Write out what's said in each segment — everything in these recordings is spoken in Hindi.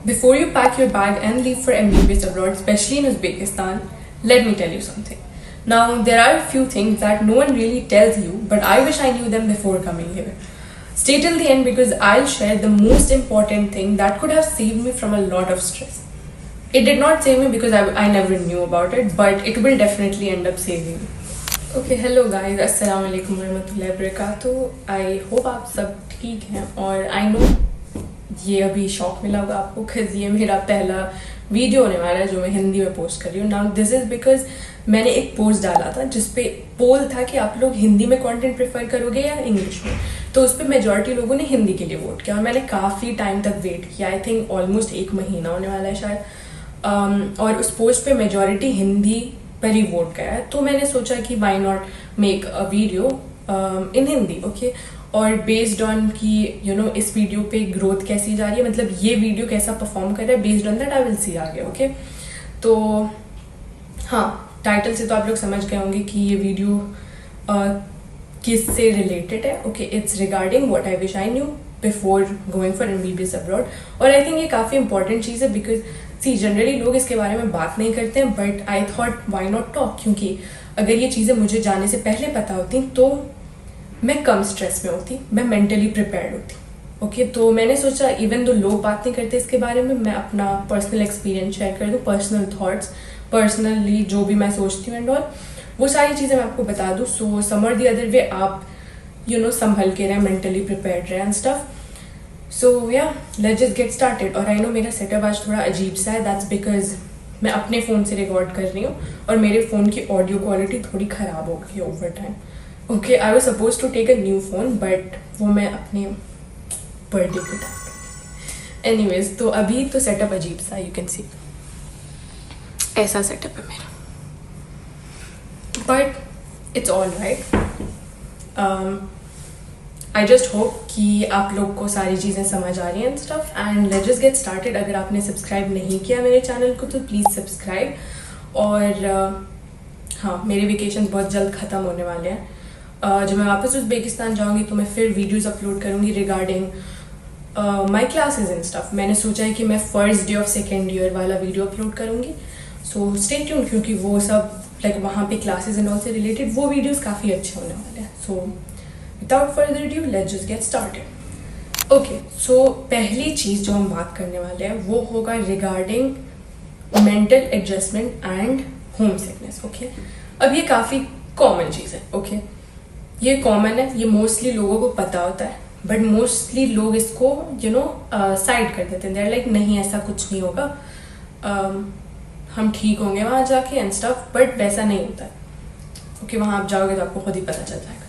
Before you pack your bag and leave for MBBS abroad, especially in Uzbekistan, let me tell you something. Now, there are a few things that no one really tells you, but I wish I knew them before coming here. Stay till the end because I'll share the most important thing that could have saved me from a lot of stress. It did not save me because I never knew about it, but it will definitely end up saving me. Okay, hello guys, अस्सलाम वालेकुम रहमतुल्लाहि वबरकातुहू. I hope आप सब ठीक हैं और I know ये अभी शौक मिला होगा आपको बिकॉज ये मेरा पहला वीडियो होने वाला है जो मैं हिंदी में पोस्ट कर रही हूँ. नाउ दिस इज बिकॉज मैंने एक पोस्ट डाला था जिसपे पोल था कि आप लोग हिंदी में कंटेंट प्रेफर करोगे या इंग्लिश में. तो उस पर मेजॉरिटी लोगों ने हिंदी के लिए वोट किया और मैंने काफ़ी टाइम तक वेट किया. आई थिंक ऑलमोस्ट 1 महीना होने वाला है शायद. और उस पोस्ट पे मेजॉरिटी हिंदी पर ही वोट गया है. तो मैंने सोचा कि why not make a video in Hindi. Okay, और बेस्ड ऑन कि यू नो इस वीडियो पे ग्रोथ कैसी जा रही है, मतलब ये वीडियो कैसा परफॉर्म कर रहा है, based on that I will see आगे. ओके, तो हाँ, टाइटल से तो आप लोग समझ गए होंगे कि ये वीडियो किससे रिलेटेड है. Okay, it's regarding what I wish I knew before going for MBBS abroad. और आई थिंक ये काफ़ी इंपॉर्टेंट चीज़ है बिकॉज सी जनरली लोग इसके बारे में बात नहीं करते हैं, but I thought why not talk, क्योंकि अगर ये चीज़ें मुझे जाने से पहले पता होती तो मैं कम स्ट्रेस में होती, मैं मेंटली प्रिपेयर्ड होती. ओके, तो मैंने सोचा इवन दो लोग बात नहीं करते इसके बारे में, मैं अपना पर्सनल एक्सपीरियंस शेयर कर दूँ, पर्सनल थॉट्स, पर्सनली जो भी मैं सोचती हूँ एंड ऑल वो सारी चीज़ें मैं आपको बता दूँ. सो सम और दी अदर वे आप यू नो संभल के रहें, मेंटली प्रिपेयर्ड रहें एंड स्टफ. सो या लेट्स जस्ट गेट स्टार्टेड. और आई नो मेरा सेटअप आज थोड़ा अजीब सा है, दैट्स बिकॉज मैं अपने फ़ोन से रिकॉर्ड कर रही हूँ और मेरे फ़ोन की ऑडियो क्वालिटी थोड़ी ख़राब हो गई है over time. Okay, I was suppose to take a new phone but वो मैं अपने बर्थडे के टाइम. एनीवेज, तो अभी तो सेटअप अजीब सा, यू कैन सी ऐसा सेटअप है मेरा, but it's all right. I just hope कि आप लोग को सारी चीज़ें समझ आ रही हैं and stuff. And let's just get started. अगर आपने सब्सक्राइब नहीं किया मेरे चैनल को तो प्लीज़ सब्सक्राइब. और हाँ, मेरे वेकेशन बहुत जल्द ख़त्म होने वाले हैं. जब मैं वापस उज़्बेकिस्तान जाऊंगी तो मैं फिर वीडियोस अपलोड करूंगी regarding my classes and stuff. मैंने सोचा है कि मैं first day of second year वाला वीडियो अपलोड करूंगी. सो स्टे ट्यून्ड, क्योंकि वो सब लाइक वहाँ पे क्लासेस एंड ऑल से रिलेटेड वो वीडियोस काफ़ी अच्छे होने वाले हैं. So without further due let's just get started. Okay, so पहली चीज़ जो हम बात करने वाले हैं वो होगा regarding mental adjustment and home sickness. Okay, अब ये काफ़ी कॉमन चीज़ है. ओके, ये कॉमन है, ये मोस्टली लोगों को पता होता है, बट मोस्टली लोग इसको यू नो साइड कर देते हैं. देयर लाइक नहीं, ऐसा कुछ नहीं होगा, हम ठीक होंगे वहाँ जाके एंड स्टफ. बट वैसा नहीं होता है. ओके, वहाँ आप जाओगे तो आपको खुद ही पता चल जाएगा.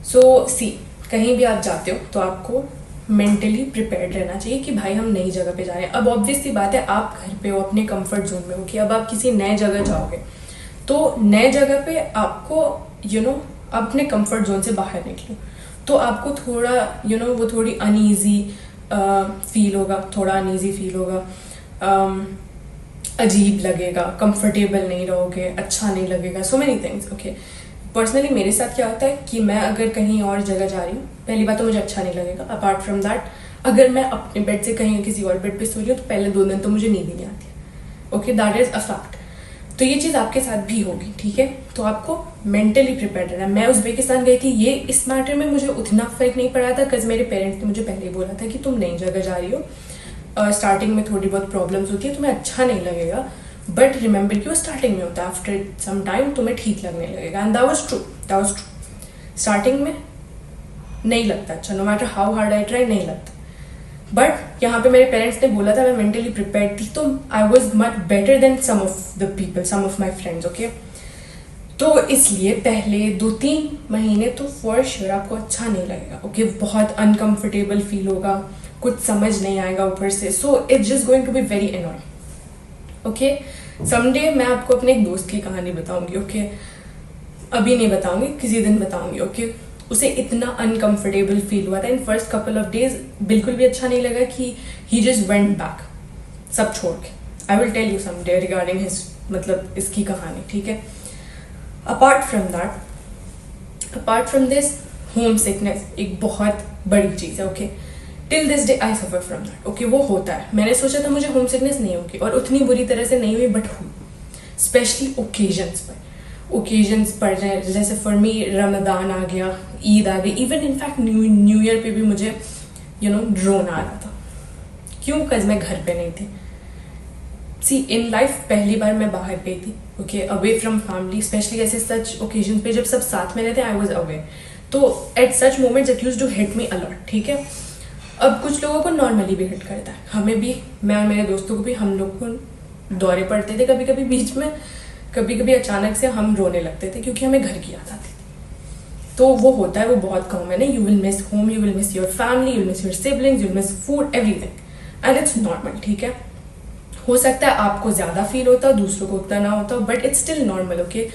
सो सी, कहीं भी आप जाते हो तो आपको मेंटली प्रिपेयर्ड रहना चाहिए कि भाई हम नई जगह पे जा रहे हैं. अब ऑब्वियसली बात है, आप घर पे हो, अपने कंफर्ट जोन में हो. कि अब आप किसी नए जगह जाओगे तो नए जगह पे आपको यू नो अपने कंफर्ट जोन से बाहर निकलो तो आपको थोड़ा यू नो वो थोड़ी अनईजी फील होगा, थोड़ा अनईजी फील होगा, अजीब लगेगा, कंफर्टेबल नहीं रहोगे, अच्छा नहीं लगेगा, so many things. Okay, personally मेरे साथ क्या होता है कि मैं अगर कहीं और जगह जा रही हूँ, पहली बात तो मुझे अच्छा नहीं लगेगा. अपार्ट फ्रॉम दैट, अगर मैं अपने बेड से कहीं किसी और बेड पे सो रही हूँ तो पहले 2 दिन तो मुझे नींद ही नहीं आती है. Okay, that is a fact. तो ये चीज़ आपके साथ भी होगी, ठीक है. तो आपको मेंटली प्रिपेयर रहना. मैं उज़्बेकिस्तान गई थी, ये इस मैटर में मुझे उतना फर्क नहीं पड़ा था बिकॉज मेरे पेरेंट्स ने मुझे पहले ही बोला था कि तुम नई जगह जा रही हो, स्टार्टिंग में थोड़ी बहुत प्रॉब्लम्स होती है, तुम्हें अच्छा नहीं लगेगा, बट रिमेंबर कि वो स्टार्टिंग में होता है, आफ्टर सम टाइम तुम्हें ठीक लगने लगेगा. And that was true. Starting में नहीं लगता अच्छा, no matter how hard I try, नहीं लगता. बट यहाँ पे मेरे पेरेंट्स ने बोला था, मैं मेंटली प्रिपेयर्ड थी, तो I was much better than some of the people, some of my friends. Okay, तो इसलिए पहले 2-3 महीने तो फॉर श्योर आपको अच्छा नहीं लगेगा. ओके, बहुत अनकंफर्टेबल फील होगा, कुछ समझ नहीं आएगा ऊपर से. So it's just going to be very annoying. Okay, someday मैं आपको अपने एक दोस्त की कहानी बताऊंगी. ओके, अभी नहीं बताऊंगी, किसी दिन बताऊंगी. ओके, उसे इतना अनकंफर्टेबल फील हुआ था in first couple of days, बिल्कुल भी अच्छा नहीं लगा कि ही जस्ट वेंट बैक सब छोड़ के. I will tell you someday regarding his मतलब इसकी कहानी, ठीक है. Apart from this, home sickness एक बहुत बड़ी चीज़ है. Okay, till this day I suffer from that. Okay, वो होता है। मैंने सोचा था मुझे होम सिकनेस नहीं होगी, और उतनी बुरी तरह से नहीं हुई, बट हुई, स्पेशली ओकेजन्स पड़ रहे हैं। जैसे फॉर मी रमदान आ गया, ईद आ गई, इवन इनफैक्ट न्यू ईयर पे भी मुझे ड्रोन आ रहा था। क्यों? बिकॉज मैं घर पे नहीं थी। सी, इन लाइफ पहली बार मैं बाहर गई थी, okay, away from family, specially ऐसे सच ओकेजन पे जब सब साथ में रहते हैं, आई वॉज अवे। तो at such moments it used to hit me a lot, ठीक है। अब कुछ लोगों को नॉर्मली भी हिट करता है, हमें भी, मैं और मेरे दोस्तों को भी, हम लोग को दौरे पड़ते थे कभी कभी बीच में, कभी कभी अचानक से हम रोने लगते थे क्योंकि हमें घर की याद आती थी। तो वो होता है, वो बहुत कॉमन है। You will miss home, you will miss your family, you will miss your siblings, you will miss food, everything, and it's normal, ठीक है। हो सकता है आपको ज्यादा फील होता, दूसरों को उतना ना होता, but it's still normal, okay.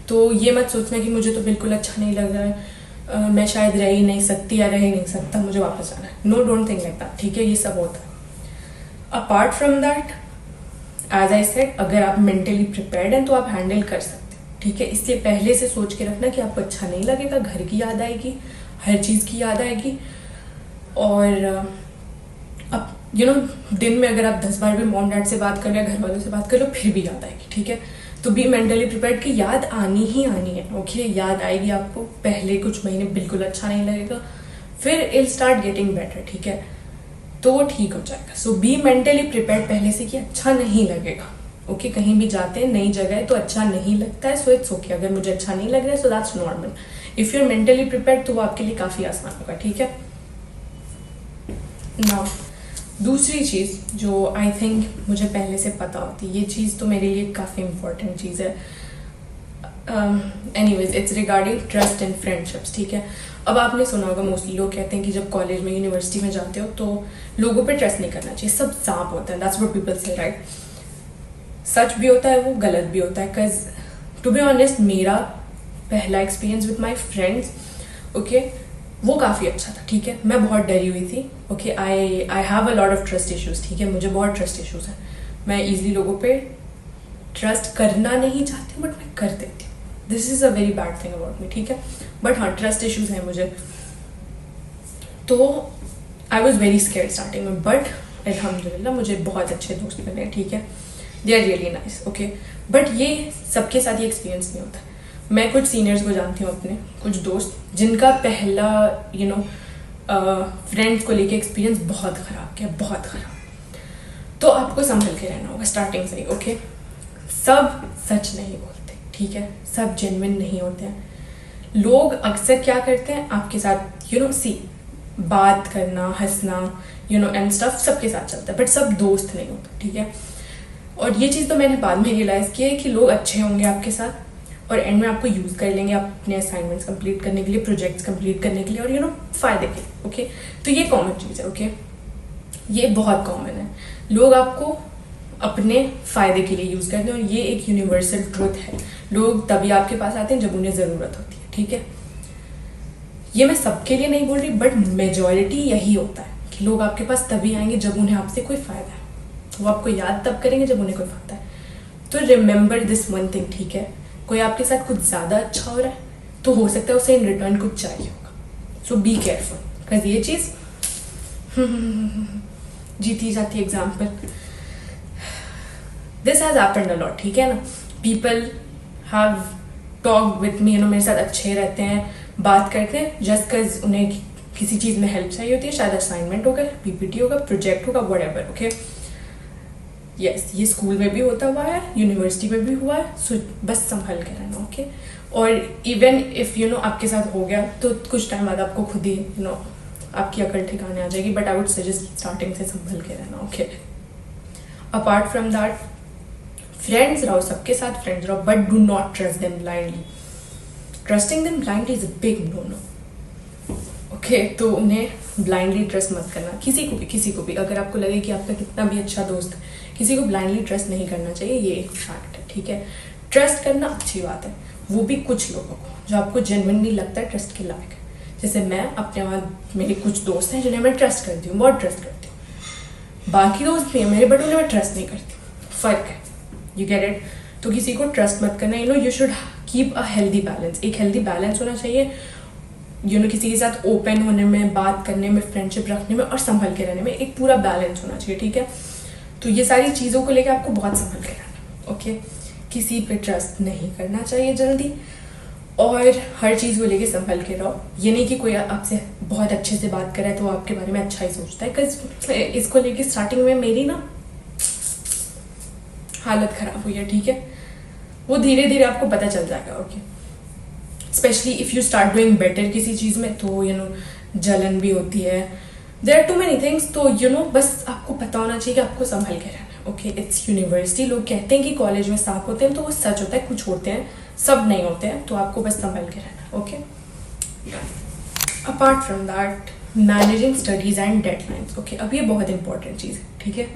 तो ये मत सोचना कि मुझे तो बिल्कुल अच्छा नहीं लग रहा है, मैं शायद रह ही नहीं सकती या रह ही नहीं सकता, मुझे वापस आना है। No, don't think like that, ठीक है। ये सब होता है। Apart from that, as I said, अगर आप मेंटली प्रिपेयर्ड हैं तो आप हैंडल कर सकते हैं, ठीक है। इसलिए पहले से सोच के रखना कि आपको अच्छा नहीं लगेगा, घर की याद आएगी, हर चीज़ की याद आएगी, और अब दिन में अगर आप 10 बार भी मॉम डैड से बात कर लो, घर वालों से बात कर लो, फिर भी याद आएगी, ठीक है। तो बी मेंटली प्रिपेयर्ड कि याद आनी ही आनी है, ओके। याद आएगी आपको, पहले कुछ महीने बिल्कुल अच्छा नहीं लगेगा, फिर इट स्टार्ट गेटिंग बेटर, ठीक है। तो वो ठीक हो जाएगा। सो बी मेंटली प्रिपेयर्ड पहले से कि अच्छा नहीं लगेगा, ओके। कहीं भी जाते हैं, नई जगह है, तो अच्छा नहीं लगता है, सो इट्स ओके। अगर मुझे अच्छा नहीं लग रहा है, so that's normal. If you are mentally prepared तो वो आपके लिए काफ़ी आसान होगा, ठीक है। नाउ दूसरी चीज़ जो आई थिंक मुझे पहले से पता होती, ये चीज़ तो मेरे लिए काफ़ी इंपॉर्टेंट चीज़ है। Anyways, it's regarding trust and friendships, ठीक है। अब आपने सुना होगा, मोस्टली लोग कहते हैं कि जब कॉलेज में, यूनिवर्सिटी में जाते हो तो लोगों पे ट्रस्ट नहीं करना चाहिए, सब सांप होता है, दैट्स व्हाट पीपल से, राइट। सच भी होता है, वो गलत भी होता है, बिकॉज टू बी ऑनेस्ट मेरा पहला experience with my friends, okay, वो काफ़ी अच्छा था, ठीक है। मैं बहुत डरी हुई थी, okay. I have a lot of trust issues, ठीक है। मुझे बहुत ट्रस्ट इश्यूज हैं, मैं ईजिली लोगों पे ट्रस्ट करना नहीं चाहती, बट मैं कर देती हूँ। This is a very bad thing about me, ठीक है। बट हाँ, ट्रस्ट इश्यूज हैं मुझे। तो I was very scared starting में, बट अल्हम्दुलिल्लाह मुझे बहुत अच्छे दोस्त मिले, ठीक है। They are really nice, okay. But ये सबके साथ ये एक्सपीरियंस नहीं होता। मैं कुछ सीनियर्स को जानती हूँ अपने, कुछ दोस्त जिनका पहला फ्रेंड्स को लेके एक्सपीरियंस बहुत ख़राब गया, बहुत ख़राब। तो आपको संभल के रहना होगा स्टार्टिंग से ही, ओके। सब सच नहीं बोलते, ठीक है। सब जेन्युइन नहीं होते हैं। लोग अक्सर क्या करते हैं आपके साथ, सी बात करना, हंसना, एंड स्टफ सबके साथ चलता है, बट सब दोस्त नहीं होते, ठीक है। और ये चीज़ तो मैंने बाद में रियलाइज़ की है कि लोग अच्छे होंगे आपके साथ और एंड में आपको यूज़ कर लेंगे अपने असाइनमेंट्स कंप्लीट करने के लिए, प्रोजेक्ट्स कंप्लीट करने के लिए, और फ़ायदे के लिए, ओके। तो ये कॉमन चीज़ है, ओके। ये बहुत कॉमन है, लोग आपको अपने फ़ायदे के लिए यूज़ करते हैं, और ये एक यूनिवर्सल ट्रुथ है। लोग तभी आपके पास आते हैं जब उन्हें ज़रूरत होती है, ठीक है। ये मैं सबके लिए नहीं बोल रही, बट मेजॉरिटी यही होता है कि लोग आपके पास तभी आएंगे जब उन्हें आपसे कोई फ़ायदा है, वो आपको याद तब करेंगे जब उन्हें कोई फ़ायदा है। तो रिमेंबर दिस वन थिंग, ठीक है। कोई आपके साथ कुछ ज़्यादा अच्छा हो रहा है तो हो सकता है उसे इन रिटर्न कुछ चाहिए होगा, सो बी केयरफुल, बिकॉज ये चीज़ जीती जाती है। Example, this has happened a lot, ठीक है ना। People have talk with me, मेरे साथ अच्छे रहते हैं, बात करते हैं, जस्ट बिकॉज उन्हें किसी चीज़ में हेल्प चाहिए होती है, शायद असाइनमेंट होगा, पीपीटी होगा, प्रोजेक्ट होगा, व्हाटएवर, ओके। यस, ये स्कूल में भी होता हुआ है, यूनिवर्सिटी में भी हुआ है, सो बस संभल के रहना, ओके। और इवन इफ आपके साथ हो गया तो कुछ टाइम बाद आपको खुद ही आपकी अकल ठिकाने आ जाएगी, but I would suggest starting से संभल के रहना, okay. Apart from that, friends रहो, सबके साथ फ्रेंड्स रहो, but do not trust them blindly. Trusting them blindly is a big no, okay. तो उन्हें ब्लाइंडली ट्रस्ट मत करना, किसी को भी अगर आपको लगे कि आपका कितना भी अच्छा दोस्त है, किसी को ब्लाइंडली ट्रस्ट नहीं करना चाहिए, ये एक फैक्ट है, ठीक है। ट्रस्ट करना अच्छी बात है, वो भी कुछ लोगों को जो आपको जेन्युइनली लगता है ट्रस्ट के लायक है। जैसे मैं अपने वहाँ, मेरे कुछ दोस्त हैं जिन्हें मैं ट्रस्ट करती हूँ, बहुत ट्रस्ट करती हूँ। बाकी दोस्त भी हैं मेरे, बट उन्हें मैं ट्रस्ट नहीं करती, फ़र्क है, यू गेट इट। तो किसी को ट्रस्ट मत करना, you should keep a healthy balance, एक हेल्दी बैलेंस होना चाहिए। किसी के साथ ओपन होने में, बात करने में, फ्रेंडशिप रखने में और संभल के रहने में एक पूरा बैलेंस होना चाहिए, ठीक है। तो ये सारी चीज़ों को लेकर आपको बहुत संभल के रहना, ओके। किसी पे ट्रस्ट नहीं करना चाहिए जल्दी, और हर चीज़ को लेके संभल के रहो। ये नहीं कि कोई आपसे बहुत अच्छे से बात करे तो आपके बारे में अच्छा ही सोचता है, बिकॉज इसको लेके स्टार्टिंग में मेरी ना हालत ख़राब हुई है, ठीक है। वो धीरे धीरे आपको पता चल जाएगा, okay. Specially if you start doing better किसी चीज़ में, तो जलन भी होती है, there are too many things. तो बस आपको पता होना चाहिए कि आपको संभल के रहना है, ओके। It's university. लोग कहते हैं कि कॉलेज में सांप होते हैं, तो वो सच होता है, कुछ होते हैं, सब नहीं होते हैं। तो आपको बस संभल के रहना है, okay. Apart from that, managing studies and deadlines, okay. अब ये बहुत इंपॉर्टेंट चीज़ है, ठीक है।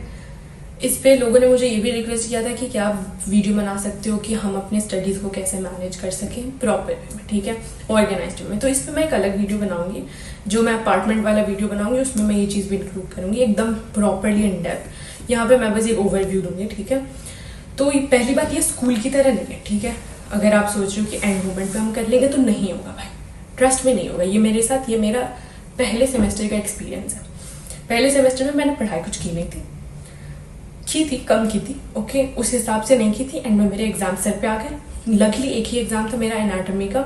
इस पे लोगों ने मुझे ये भी रिक्वेस्ट किया था कि क्या आप वीडियो बना सकते हो कि हम अपने स्टडीज़ को कैसे मैनेज कर सकें प्रॉपर वे में, ठीक है, ऑर्गेनाइज्ड वे में। तो इस पर मैं एक अलग वीडियो बनाऊंगी, जो मैं अपार्टमेंट वाला वीडियो बनाऊंगी, उसमें मैं ये चीज़ भी इंक्लूड करूंगी एकदम प्रॉपरली इन डेप्थ। यहाँ पे मैं बस एक ओवरव्यू दूंगी, ठीक है। तो पहली बात, ये स्कूल की तरह नहीं है, ठीक है। अगर आप सोच रहे हो कि एंड मोमेंट पे हम कर लेंगे, तो नहीं होगा भाई, ट्रस्ट में नहीं होगा। ये मेरे साथ, ये मेरा पहले सेमेस्टर का एक्सपीरियंस है। पहले सेमेस्टर में मैंने पढ़ाई कुछ की नहीं थी, कम की थी, ओके। उस हिसाब से नहीं की थी, एंड में मेरे एग्जाम सर पे आ गए। लकीली एक ही एग्जाम था मेरा एनाटॉमी का,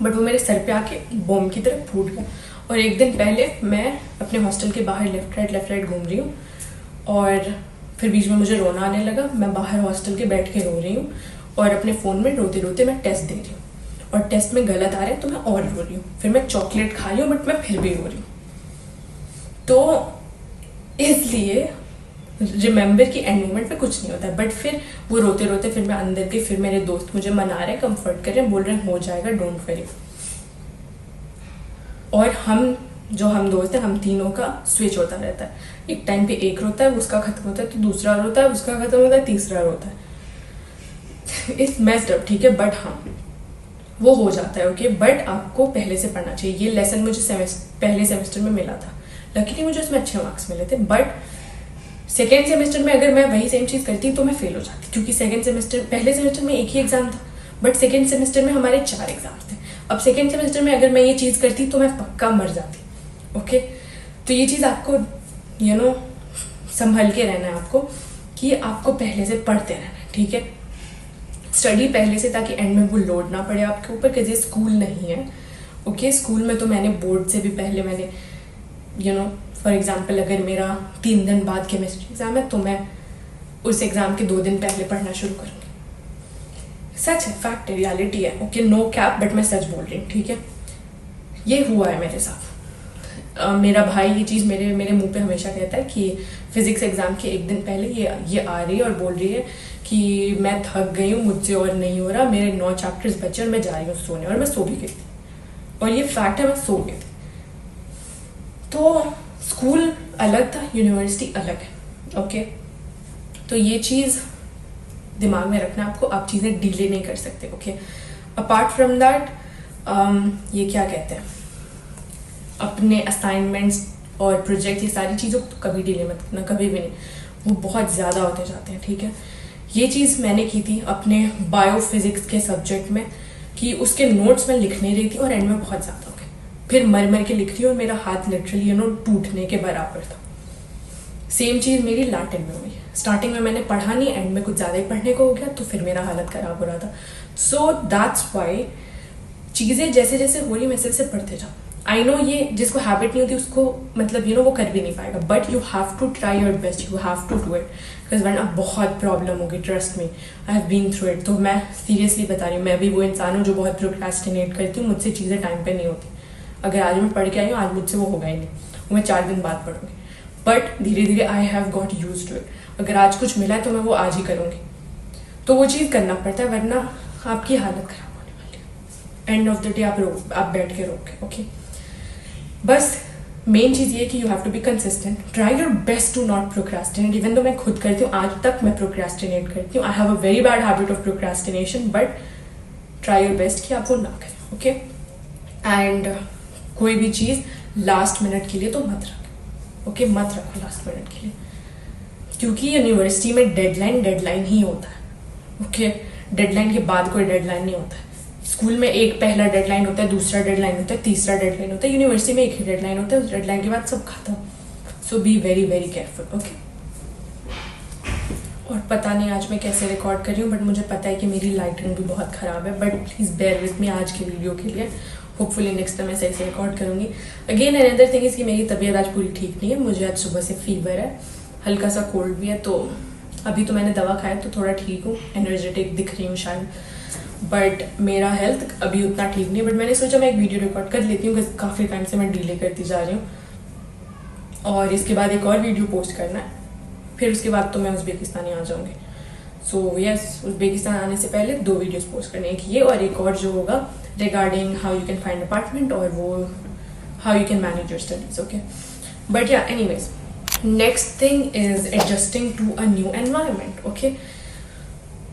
बट वो मेरे सर पे आके बॉम्ब की तरह फूट गया। और एक दिन पहले मैं अपने हॉस्टल के बाहर लेफ्ट राइट घूम रही हूँ, और फिर बीच में मुझे रोना आने लगा। मैं बाहर हॉस्टल के बैठ के रो रही हूँ, और अपने फ़ोन में रोते रोते मैं टेस्ट दे रही हूँ, और टेस्ट में गलत आ रहा है तो मैं और रो रही हूँ। फिर मैं चॉकलेट खा रही हूँ, बट मैं फिर भी रो रही हूँ। तो इसलिए रिमेंबर कि एंड मोमेंट पे कुछ नहीं होता है, बट फिर वो रोते रोते फिर मैं अंदर गई। फिर मेरे दोस्त मुझे मना रहे हैं, कंफर्ट कर रहे हैं, बोल रहे हैं हो जाएगा, डोंट वरी। और हम दोस्त हैं, हम तीनों का स्विच होता रहता है। एक टाइम पे एक रोता है, उसका खत्म होता है, तो दूसरा रोता है, उसका खत्म होता है, तीसरा रोता है। इट्स मेस्ड अप, ठीक है, बट हाँ वो हो जाता है, ओके। बट आपको पहले से पढ़ना चाहिए। ये लेसन मुझे पहले सेमेस्टर में मिला था, लकीली मुझे उसमें अच्छे मार्क्स मिले थे। बट सेकेंड सेमेस्टर में अगर मैं वही सेम चीज़ करती तो मैं फेल हो जाती, क्योंकि पहले सेमेस्टर में एक ही एग्जाम था, बट सेकेंड सेमेस्टर में हमारे 4 एग्जाम्स थे। अब सेकेंड सेमेस्टर में अगर मैं ये चीज़ करती तो मैं पक्का मर जाती, ओके। तो ये चीज़ आपको संभल के रहना है आपको, कि आपको पहले से पढ़ते रहना है, ठीक है। स्टडी पहले से, ताकि एंड में वो लोड ना पड़े आपके ऊपर, कि ये स्कूल नहीं है, ओके। स्कूल में तो मैंने बोर्ड से भी पहले मैंने फॉर एग्जाम्पल, अगर मेरा 3 दिन बाद केमिस्ट्री एग्जाम है, तो मैं उस एग्जाम के 2 दिन पहले पढ़ना शुरू करूँगी। सच है, फैक्ट है, रियलिटी है, ओके, नो कैप, बट मैं सच बोल रही हूँ, ठीक है। ये हुआ है मेरे साथ। मेरा भाई ये चीज़ मेरे मुंह पे हमेशा कहता है कि फिजिक्स एग्जाम के 1 दिन पहले ये आ रही है और बोल रही है कि मैं थक गई हूँ, मुझसे और नहीं हो रहा, मेरे 9 चैप्टर्स बचे और मैं जा रही हूँ सोने। और मैं सो भी गई थी, और ये फैक्ट है, मैं सो गई थी। तो स्कूल अलग था, यूनिवर्सिटी अलग है, ओके। तो ये चीज़ दिमाग में रखना आपको, आप चीज़ें डिले नहीं कर सकते, ओके। अपार्ट फ्रॉम दैट, ये क्या कहते हैं, अपने असाइनमेंट्स और प्रोजेक्ट, ये सारी चीज़ों को तो कभी डिले मत करना, कभी भी नहीं, वो बहुत ज़्यादा होते जाते हैं, ठीक है। ये चीज़ मैंने की थी अपने बायोफिजिक्स के सब्जेक्ट में, कि उसके नोट्स मैं लिख नहीं रही थी, और एंड में बहुत ज़्यादा हो गए। फिर मर के लिख रही हूँ, और मेरा हाथ लिटरली टूटने के बराबर था। सेम चीज़ मेरी लैटिन में हुई। स्टार्टिंग में मैंने पढ़ा नहीं, एंड में कुछ ज़्यादा ही पढ़ने को हो गया, तो फिर मेरा हालत ख़राब हो रहा था। सो दैट्स वाई चीज़ें जैसे जैसे हो रही, वैसे वैसे पढ़ते जाओ। आई नो ये जिसको हैबिट नहीं होती उसको वो कर भी नहीं पाएगा, but you have to try your best, you have to do it, because वरना बहुत प्रॉब्लम होगी, trust me, I have been through it. तो मैं सीरियसली बता रही हूँ, मैं भी वो इंसान हूँ जो बहुत प्रोक्रेस्टिनेट करती हूँ, मुझसे चीज़ें टाइम पे नहीं होती। अगर आज मैं पढ़ के आई हूँ, आज मुझसे वो होगा ही नहीं, वो मैं 4 दिन बाद पढ़ूंगी, बट धीरे धीरे I have got use to it. अगर आज कुछ मिला है तो मैं वो आज ही करूँगी, तो वो चीज़ करना पड़ता है, वरना आपकी हालत ख़राब होने वाली है। एंड ऑफ द डे आप बैठ के रोके, ओके। बस मेन चीज़ ये है कि you have to be consistent, try your best to not procrastinate. Even तो मैं खुद करती हूँ, आज तक मैं प्रोक्रेस्टिनेट करती हूँ, I have a very bad habit of procrastination, but try your best कि आप वो ना करें, ओके। एंड कोई भी चीज़ लास्ट मिनट के लिए तो मत रखो, ओके, मत रखो लास्ट मिनट के लिए, क्योंकि यूनिवर्सिटी में डेडलाइन ही होता है, ओके। डेडलाइन के बाद कोई डेडलाइन नहीं होता है। स्कूल में एक पहला डेडलाइन होता है, दूसरा डेडलाइन होता है, तीसरा डेडलाइन होता है, यूनिवर्सिटी में एक ही डेडलाइन होता है, उस डेडलाइन के बाद सब खत्म। So be very very careful, okay. और पता नहीं आज मैं कैसे रिकॉर्ड कर रही हूँ, बट मुझे पता है कि मेरी लाइटिंग भी बहुत ख़राब है, but please bear with me आज के वीडियो के लिए। होपफुली नेक्स्ट टाइम मैं सही से रिकॉर्ड करूँगी। अगेन अनदर थिंग इज़ कि मेरी तबीयत आज पूरी ठीक नहीं है, मुझे आज सुबह से फीवर है, हल्का सा कोल्ड भी है, तो अभी तो मैंने दवा खाया तो थोड़ा ठीक हूँ, एनर्जेटिक दिख रही हूँ शायद, बट मेरा हेल्थ अभी उतना ठीक नहीं है। बट मैंने सोचा मैं एक वीडियो रिकॉर्ड कर लेती हूँ, काफ़ी टाइम से मैं डिले करती जा रही हूँ, और इसके बाद एक और वीडियो पोस्ट करना है, फिर उसके बाद तो मैं उज़्बेकिस्तान ही आ जाऊँगी। सो यस, उज़्बेकिस्तान आने से पहले 2 वीडियोस पोस्ट करने, एक ये और एक और जो होगा regarding how you can find apartment और वो how you can manage your studies, okay. But या anyways, next thing is adjusting to a new environment, okay.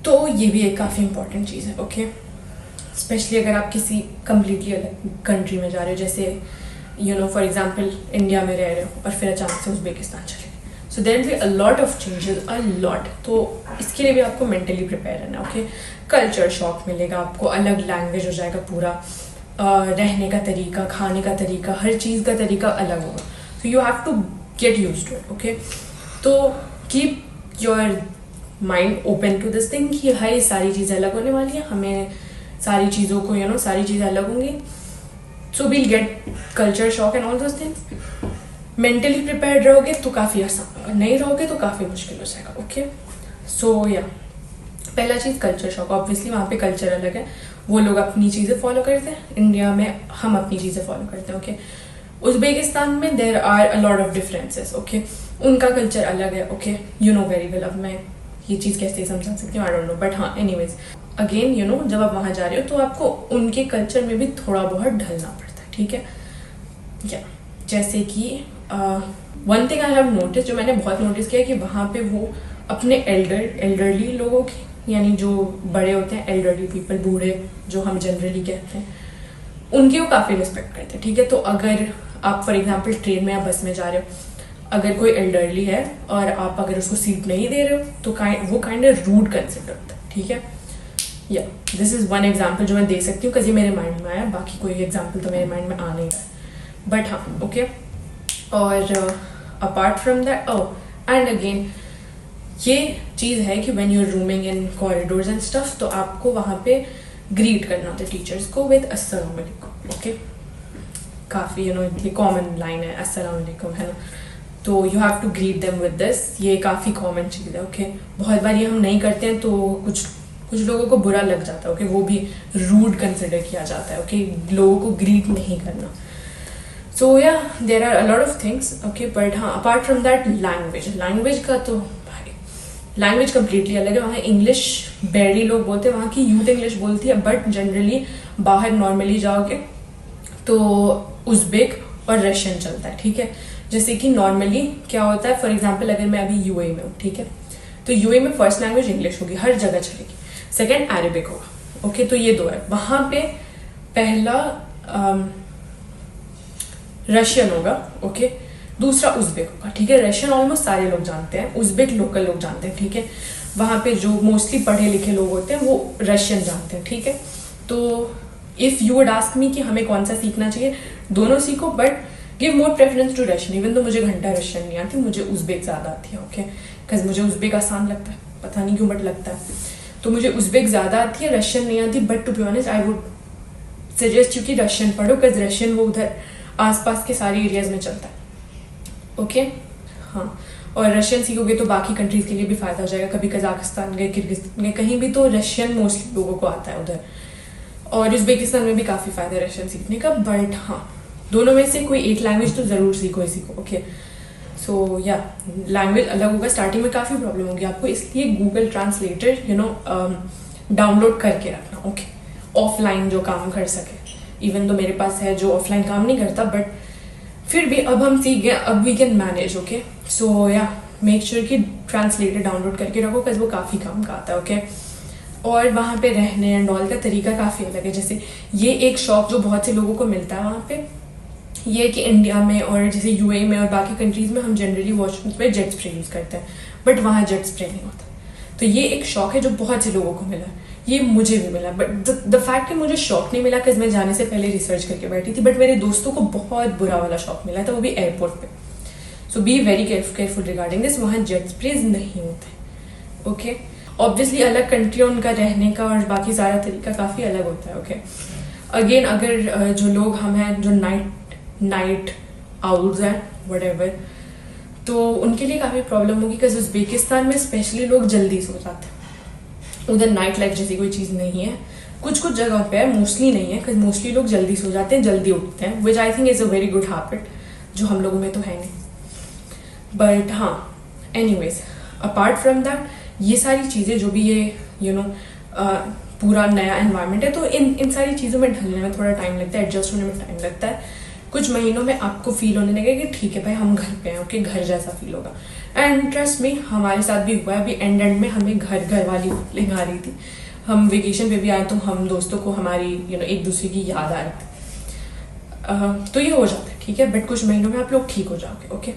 तो ये भी एक काफ़ी इंपॉर्टेंट चीज़ है, ओके। स्पेशली अगर आप किसी कम्प्लीटली अलग कंट्री में जा रहे हो, जैसे you know for example India में रह रहे हो और फिर अचानक से उज़्बेकिस्तान चले, so there will be a lot of changes, a lot. तो इसके लिए भी आपको मेंटली प्रिपेयर रहना, ओके। कल्चर शॉक मिलेगा आपको, अलग लैंग्वेज हो जाएगा पूरा, रहने का तरीका, खाने का तरीका, हर चीज़ का तरीका अलग होगा। So you have to get used to it, okay. तो keep your mind open to this thing कि हाई सारी चीज़ें अलग होने वाली हैं, हमें सारी चीज़ों को यू नो सारी चीज़ें अलग होंगी। So we'll get culture shock and all those things. Mentally prepared रहोगे तो काफ़ी आसान, नहीं रहोगे तो काफ़ी मुश्किल हो जाएगा, ओके। सो या पहला चीज़ कल्चर शॉक, ऑब्वियसली वहाँ पे कल्चर अलग है, वो लोग अपनी चीज़ें फॉलो करते हैं, इंडिया में हम अपनी चीज़ें फॉलो करते हैं, ओके। उज़्बेकिस्तान में there are a lot of differences, okay. उनका कल्चर अलग है, okay, you know very well. अब मैं ये चीज़ कैसे समझा सकती हूँ, आई डोंट नो, बट हाँ एनीवेज अगेन यू नो जब आप वहाँ जा रहे हो तो आपको उनके कल्चर में भी थोड़ा बहुत ढलना पड़ता है, ठीक है। या जैसे कि one thing I have notice, जो मैंने बहुत नोटिस किया कि वहाँ पे वो अपने एल्डरली लोगों की, यानी जो बड़े होते हैं, एल्डरली पीपल, बूढ़े जो हम जनरली कहते हैं, उनकी वो काफ़ी रिस्पेक्ट करते हैं, ठीक है। तो अगर आप फॉर एग्जांपल ट्रेन में या बस में जा रहे हो, अगर कोई एल्डरली है और आप अगर उसको सीट नहीं दे रहे हो तो वो काइंड ऑफ रूड कंसिडर होता है, ठीक है। या दिस इज़ वन एग्जाम्पल जो मैं दे सकती हूँ, ये मेरे माइंड में आया, बाकी कोई एग्जाम्पल तो मेरे माइंड में आ नहीं रहा, बट हाँ ओके। और apart from that and again ये चीज़ है कि when you are roaming in corridors and stuff, तो आपको वहाँ पे ग्रीट करना होता है टीचर्स को विद अस्सलाम वालेकुम, ओके। काफ़ी यू नो ये कॉमन लाइन है अस्सलाम वालेकुम, है ना। तो you have to greet them with this, ये काफ़ी कॉमन चीज़ है, ओके। बहुत बार ये हम नहीं करते हैं तो कुछ लोगों को बुरा लग जाता है, ओके। वो भी रूड कंसिडर किया जाता है, ओके, लोगों को ग्रीट नहीं करना। So yeah there are a lot of things, okay. But हाँ अपार्ट फ्रॉम दैट लैंग्वेज का तो भाई लैंग्वेज कम्प्लीटली अलग है। वहाँ इंग्लिश बैरी लोग बोलते हैं, वहाँ की यूथ इंग्लिश बोलती है, बट जनरली बाहर नॉर्मली जाओगे तो उज़्बेक और रशियन चलता है, ठीक है। जैसे कि नॉर्मली क्या होता है, फॉर एग्जाम्पल अगर मैं अभी यूएई में हूँ, ठीक है, तो यूएई में फर्स्ट लैंग्वेज इंग्लिश होगी, हर जगह चलेगी। सेकेंड अरेबिक होगा, ओके। तो ये दो है। वहाँ पे पहला रशियन होगा, ओके, दूसरा उज़्बेक होगा, ठीक है। रशियन ऑलमोस्ट सारे लोग जानते हैं, उज़्बेक लोकल लोग जानते हैं, ठीक है। वहाँ पे जो मोस्टली पढ़े लिखे लोग होते हैं वो रशियन जानते हैं, ठीक है। तो if you would ask me कि हमें कौन सा सीखना चाहिए, दोनों सीखो, but give more preference to Russian. Even तो मुझे घंटा रशियन नहीं आती, मुझे उज़्बेक ज़्यादा आती है, ओके। बिकॉज मुझे उज़्बेक आसान लगता है, पता नहीं क्यों बट लगता है, तो मुझे उज़्बेक ज़्यादा आती है, रशियन नहीं आती। But to be honest I would suggest you कि रशियन पढ़ो, बिकॉज रशियन वो उधर आसपास के सारे एरियाज में चलता है, ओके। हाँ, और रशियन सीखोगे तो बाकी कंट्रीज़ के लिए भी फ़ायदा हो जाएगा। कभी कजाकिस्तान गए, किर्गिस्तान गए, कहीं भी तो रशियन मोस्टली लोगों को आता है उधर। और उज़्बेकिस्तान में भी काफ़ी फ़ायदा है रशियन सीखने का। बट हाँ, दोनों में से कोई एक लैंग्वेज तो ज़रूर सीखो, ओके। सो या लैंग्वेज अलग होगा, स्टार्टिंग में काफ़ी प्रॉब्लम होगी आपको, इसलिए Google translator you know download करके रखना, ओके, ऑफलाइन जो काम कर सके। इवन तो मेरे पास है जो ऑफलाइन काम नहीं करता, बट फिर भी अब हम सीख गए, अब वी कैन मैनेज, ओके। सो या मेक श्योर कि ट्रांसलेटर डाउनलोड करके रखो, बिकॉज वो काफ़ी काम का आता है, ओके। और वहाँ पे रहने एंड ऑल का तरीका काफ़ी अलग है। जैसे ये एक शौक जो बहुत से लोगों को मिलता है वहाँ पे, ये कि इंडिया में और जैसे यूएई में और बाकी कंट्रीज़ में हम जनरली वॉशरूम्स में जेट स्प्रे यूज़ करते हैं, बट वहाँ जेट स्प्रे नहीं होता। तो ये एक शौक है जो बहुत से लोगों को मिला, ये मुझे भी मिला, बट द फैक्ट कि मुझे शौक नहीं मिला कि मैं जाने से पहले रिसर्च करके बैठी थी, बट मेरे दोस्तों को बहुत बुरा वाला शौक मिला था, वो भी एयरपोर्ट पे। So be very careful regarding this, वहाँ जेट स्प्रेज नहीं होते। ओके, ऑब्वियसली अलग कंट्री, उनका रहने का और बाकी सारा तरीका काफ़ी अलग होता है। ओके, अगेन अगर जो लोग हम हैं जो नाइट आउल्स हैं व्हाटएवर, तो उनके लिए काफ़ी प्रॉब्लम होगी, बिकॉज उज़्बेकिस्तान में स्पेशली लोग जल्दी सो जाते हैं, उधर नाइट लाइफ जैसी कोई चीज़ नहीं है। कुछ कुछ जगहों पे है, मोस्टली नहीं है, बिकॉज मोस्टली लोग जल्दी सो जाते हैं, जल्दी उठते हैं, which I think is a very good habit, जो हम लोगों में तो है नहीं। बट हाँ, एनीवेज अपार्ट फ्रॉम दैट, ये सारी चीज़ें जो भी ये पूरा नया एनवायरनमेंट है, तो इन सारी चीज़ों में ढलने में थोड़ा टाइम लगता है, एडजस्ट होने में टाइम लगता है। कुछ महीनों में आपको फील होने लगेगा कि ठीक है भाई, हम घर पे हैं, ओके, घर जैसा फील होगा। एंड ट्रस्ट में हमारे साथ भी हुआ है, अभी एंड में हमें घर वाली फीलिंग आ रही थी। हम वेकेशन पे भी आए तो हम दोस्तों को हमारी एक दूसरे की याद आ रही थी। तो ये हो जाता है, ठीक है, बट कुछ महीनों में आप लोग ठीक हो जाओगे। Okay,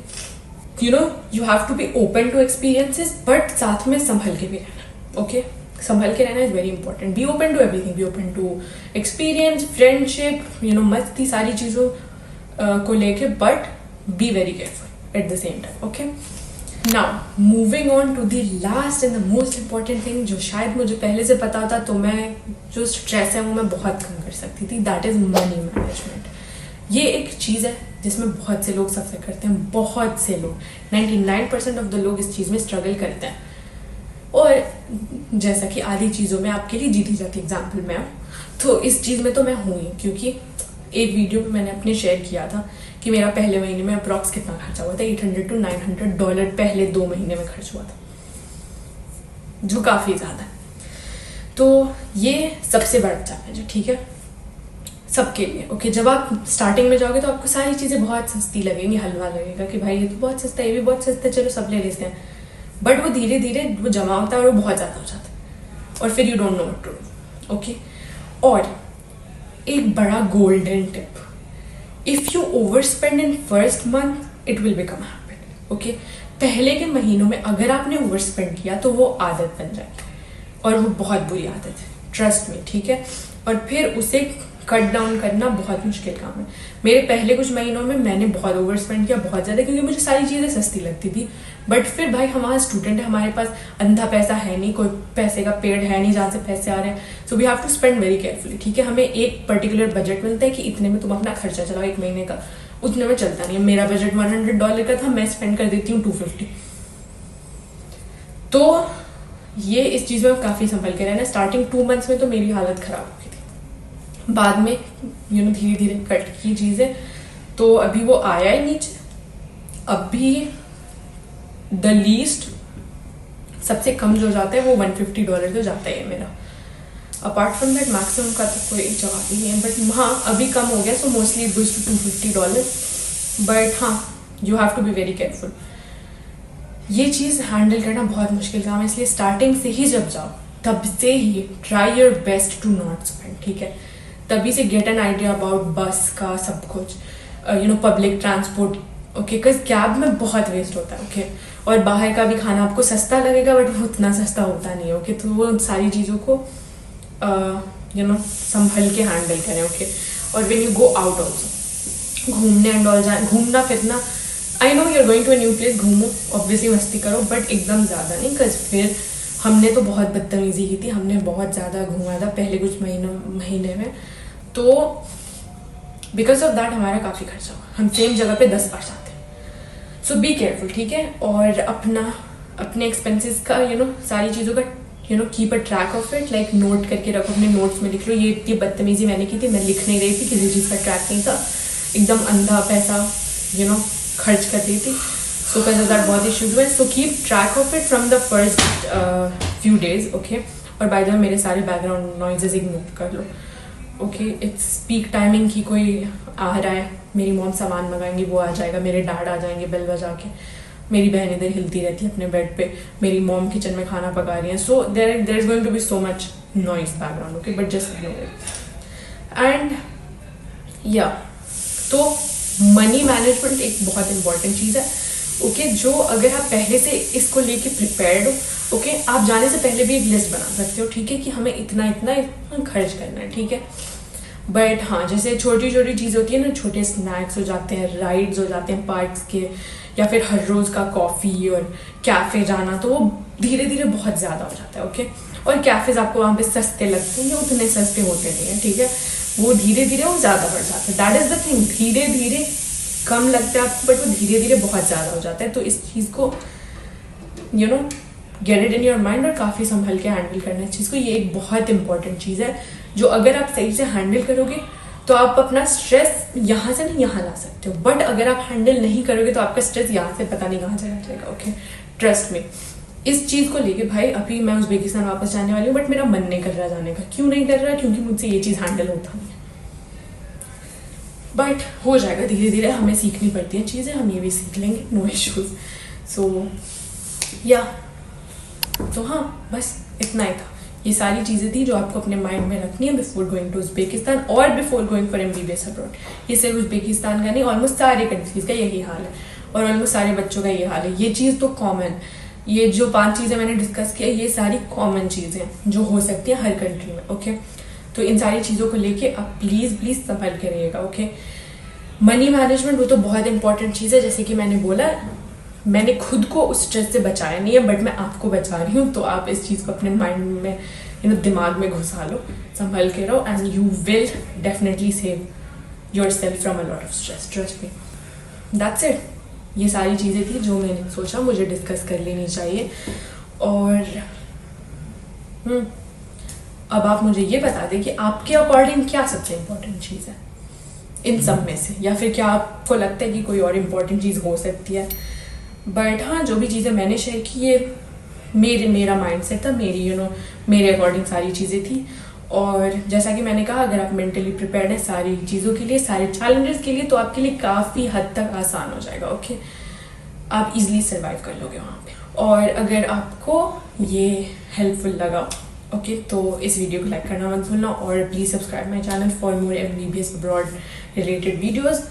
you have to be open to experiences, but साथ में संभल के भी रहना। ओके, संभल के रहना is very important. Be open to everything, be open to experience, friendship, मस्ती, सारी चीज़ों को लेके, but be very careful at the same time. Okay, now moving on to the last and the most important thing, जो शायद मुझे पहले से पता था, तो मैं जो स्ट्रेस है वो मैं बहुत कम कर सकती थी, दैट इज मनी मैनेजमेंट। ये एक चीज़ है जिसमें बहुत से लोग सफ़र करते हैं, बहुत से लोग, 99% ऑफ द लोग इस चीज़ में स्ट्रगल करते हैं। और जैसा कि आधी चीज़ों में आपके लिए जीती जाती एग्जाम्पल मैं हूँ, तो इस चीज़ में तो मैं हूँ ही, क्योंकि एक वीडियो में मैंने अपने शेयर किया था कि मेरा पहले महीने में अप्रॉक्स कितना खर्चा हुआ था, $800 to $900 पहले 2 महीने में खर्च हुआ था, जो काफ़ी ज़्यादा है। तो ये सबसे बड़ा चैलेंज है, ठीक है, सबके लिए। ओके, जब आप स्टार्टिंग में जाओगे तो आपको सारी चीज़ें बहुत सस्ती लगेंगी, हलवा लगेगा कि भाई ये तो बहुत सस्ता है, ये भी बहुत सस्ता है, चलो सब ले लेते हैं। बट वो धीरे धीरे वो जमा होता है और वो बहुत ज़्यादा हो जाता है, और फिर you don't know what to do. Okay, और एक बड़ा golden tip, if you overspend in first month it will become habit. Okay, पहले के महीनों में अगर आपने ओवर स्पेंड किया तो वो आदत बन जाएगी, और वो बहुत बुरी आदत है, ट्रस्ट में, ठीक है। और फिर उसे कट डाउन करना बहुत मुश्किल काम है। मेरे पहले कुछ महीनों में मैंने बहुत ओवर स्पेंड किया, बहुत ज़्यादा, क्योंकि मुझे सारी चीज़ें सस्ती लगती थी। बट फिर भाई हमारा स्टूडेंट है, हमारे पास अंधा पैसा है नहीं, कोई पैसे का पेड़ है नहीं जहाँ से पैसे आ रहे हैं, so we have to spend very carefully, ठीक है। हमें एक पर्टिकुलर बजट मिलता है कि इतने में तुम अपना खर्चा चलाओ एक महीने का, उतने में चलता नहीं है। मेरा बजट $100 का था, मैं स्पेंड कर देती हूँ $250। तो ये इस चीज़ में काफ़ी संभल के रहना। स्टार्टिंग 2 मंथ्स में तो मेरी हालत ख़राब हो गई थी, बाद में धीरे धीरे कट की चीज़ें, तो अभी वो आया ही नीचे। अभी द लीस्ट सबसे कम जो जाता है वो $150 तो जाता ही है मेरा। अपार्ट फ्रॉम दैट मैक्सिमम का तो कोई जवाब ही नहीं है, बट हाँ अभी कम हो गया, so mostly it goes to $250। But हाँ, you have to be very careful. ये चीज़ हैंडल करना बहुत मुश्किल काम है, इसलिए स्टार्टिंग से ही जब जाओ तब से ही try your best to not spend, ठीक है। तभी से गेट एन आइडिया अबाउट बस का सब कुछ, public transport, okay, because cab में बहुत वेस्ट होता है, ओके। और बाहर का भी खाना आपको सस्ता लगेगा बट वो उतना सस्ता होता नहीं है, ओके। तो वो सारी चीज़ों को संभल के हैंडल करें, ओके। और when you go out also, घूमने एंड ऑल जाए, घूमना फिरना, I know you are going to a new place, घूमो, ऑब्वियसली मस्ती करो, बट एकदम ज़्यादा नहीं, बिकॉज फिर हमने तो बहुत बदतमीजी की थी, हमने बहुत ज़्यादा घूमा था पहले कुछ महीने में, तो बिकॉज ऑफ दैट हमारा काफ़ी खर्चा हुआ। हम सेम जगह पे 10 बार जाते हैं, सो बी केयरफुल, ठीक है। और अपने एक्सपेंसेस का सारी चीज़ों का keep a track of it, like note करके रखो, अपने नोट्स में लिख लो। ये बदतमीजी मैंने की थी, मैं लिख नहीं रही थी, किसी चीज़ का ट्रैक नहीं था, एकदम अंधा पैसा खर्च कर दी थी, सो बिकॉज ऑफ दैट बहुत इश्यूज हुए। So keep track of it from the first few days, okay. और बाय द वे मेरे सारे बैकग्राउंड नॉइजेज इग्नोर कर लो, ओके। इट्स पीक टाइमिंग की कोई आ रहा है, मेरी मॉम सामान मंगाएंगी, वो आ जाएगा, मेरे डैड आ जाएंगे बेल बजा के, मेरी बहन इधर हिलती रहती है अपने बेड पे, मेरी मॉम किचन में खाना पका रही है, so there is going to be so much noise background, okay, but just ignore it. And या तो मनी मैनेजमेंट एक बहुत इंपॉर्टेंट चीज़ है, ओके, जो अगर आप पहले से इसको लेके प्रिपेयर्ड हो, ओके, आप जाने से पहले भी एक लिस्ट बना सकते हो, ठीक है, कि हमें इतना इतना इतना खर्च करना है, ठीक है। बट हाँ, जैसे छोटी छोटी चीज़ होती है ना, छोटे स्नैक्स हो जाते हैं, राइड्स हो जाते हैं पार्क्स के, या फिर हर रोज़ का कॉफ़ी और कैफ़े जाना, तो वो धीरे धीरे बहुत ज़्यादा हो जाता है, ओके। और कैफ़ेज़ आपको वहाँ पे सस्ते लगते हैं, ये उतने सस्ते होते नहीं हैं, ठीक है। वो धीरे धीरे वो ज़्यादा बढ़ जाता है, दैट इज़ द थिंग। धीरे धीरे कम लगता है आपको, बट वो धीरे धीरे बहुत ज़्यादा हो जाता है। तो इस चीज़ को you know get it in your mind और काफ़ी संभल के हैंडल करना है इस चीज़ को। ये एक बहुत इंपॉर्टेंट चीज़ है जो अगर आप सही से हैंडल करोगे तो आप अपना स्ट्रेस यहाँ से नहीं यहाँ ला सकते हो, बट अगर आप हैंडल नहीं करोगे तो आपका स्ट्रेस यहाँ से पता नहीं कहाँ चला जाएगा, ओके। ट्रस्ट में इस चीज़ को लेके भाई, अभी मैं उज़्बेकिस्तान वापस जाने वाली हूँ, बट मेरा मन नहीं कर रहा जाने का। क्यों नहीं कर रहा? क्योंकि मुझसे ये चीज़ हैंडल होता नहीं है, बट हो जाएगा धीरे धीरे। हमें सीखनी पड़ती है चीज़ें, हम ये भी सीख लेंगे, नो इश्यूज। सो या तो हाँ, बस इतना ही था। ये सारी चीज़ें थी जो आपको अपने माइंड में रखनी है बिफोर गोइंग टू उज़्बेकिस्तान और before going for MBBS abroad. ये सिर्फ उज़्बेकिस्तान का नहीं, ऑलमोस्ट सारे कंट्रीज़ का यही हाल है और ऑलमोस्ट सारे बच्चों का ये हाल है। ये चीज़ तो कॉमन, ये जो 5 चीज़ें मैंने डिस्कस किया, ये सारी कॉमन चीज़ें जो हो सकती हैं हर कंट्री में, ओके। तो इन सारी चीज़ों को लेके आप प्लीज़ प्लीज़ संभल के रहिएगा, ओके। मनी मैनेजमेंट वो तो बहुत इंपॉर्टेंट चीज़ है, जैसे कि मैंने बोला, मैंने खुद को उस स्ट्रेस से बचाया नहीं है, बट मैं आपको बचा रही हूँ। तो आप इस चीज़ को अपने माइंड में दिमाग में घुसा लो, संभल के रहो, and you will definitely save your self from a lot of stress, trust me. That's it. ये सारी चीज़ें थी जो मैंने सोचा मुझे डिस्कस कर लेनी चाहिए। और अब आप मुझे ये बता दें कि आपके अकॉर्डिंग क्या सबसे इम्पोर्टेंट चीज़ है इन सब में से, या फिर क्या आपको लगता है कि कोई और इम्पोर्टेंट चीज़ हो सकती है। बट हाँ, जो भी चीज़ें मैंने शेयर की, ये मेरा माइंडसेट था, मेरी मेरे अकॉर्डिंग सारी चीज़ें थी। और जैसा कि मैंने कहा, अगर आप मेंटली प्रिपेयर्ड हैं सारी चीज़ों के लिए, सारे चैलेंजेस के लिए, तो आपके लिए काफ़ी हद तक आसान हो जाएगा, ओके। आप इजीली सर्वाइव कर लोगे वहाँ पे। और अगर आपको ये हेल्पफुल लगा, ओके, तो इस वीडियो को लाइक करना मत भूलना, और please subscribe my channel for more MBBS abroad related videos.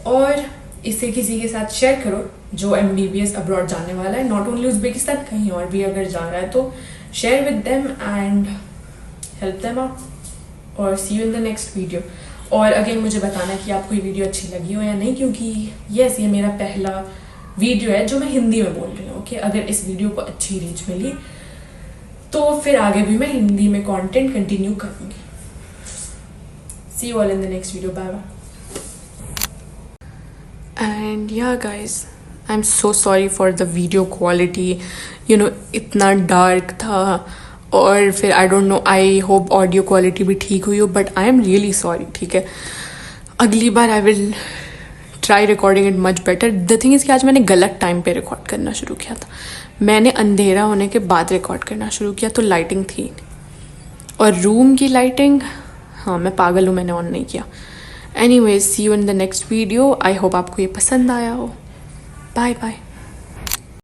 और इसे किसी के साथ शेयर करो जो MBBS अब्रॉड जाने वाला है, नॉट ओनली उज़्बेकिस्तान, कहीं और भी अगर जा रहा है तो share with them and help them out. और see you in the next video. और अगेन मुझे बताना कि आपको ये वीडियो अच्छी लगी हो या नहीं, क्योंकि यस, ये मेरा पहला वीडियो है जो मैं हिंदी में बोल रही हूँ, ओके। अगर इस वीडियो को अच्छी रीच मिली तो फिर आगे भी मैं हिंदी में कंटेंट कंटिन्यू करूँगी। See you all in the next video, bye bye. And yeah guys, I'm so sorry for the video quality, इतना डार्क था, और फिर I don't know, I hope audio quality भी ठीक हुई हो, but I am really sorry, ठीक है। अगली बार I will try recording it much better. The thing is कि आज मैंने गलत टाइम पे रिकॉर्ड करना शुरू किया था। मैंने अंधेरा होने के बाद रिकॉर्ड करना शुरू किया, तो लाइटिंग थी, और रूम की लाइटिंग, हाँ मैं पागल हूँ, मैंने ऑन नहीं किया। Anyways, see you in the next video. I hope आपको ये पसंद आया हो। Bye bye.